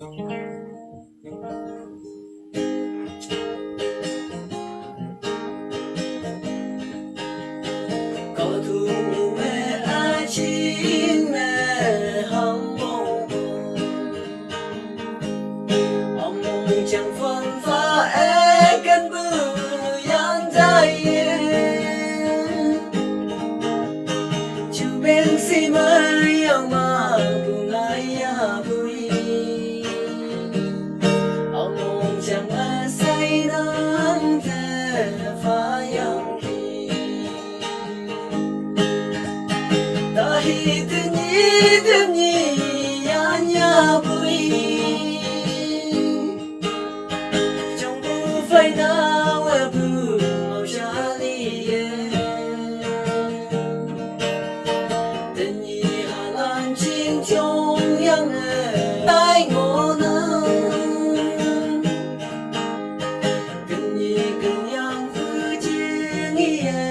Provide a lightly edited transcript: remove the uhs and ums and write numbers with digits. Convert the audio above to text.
Có thu về ai chính nè hâm mộ ông chẳng phân pha e căn bự yan dai chu bên si mai yang ma bungai ya bui ông chẳng a say nắng thế pha yang Dahi deni ya bui trong bu phai na wa bu mau cha li ye deni halan chinh trong yang ai ngô na deni yang fu jing ye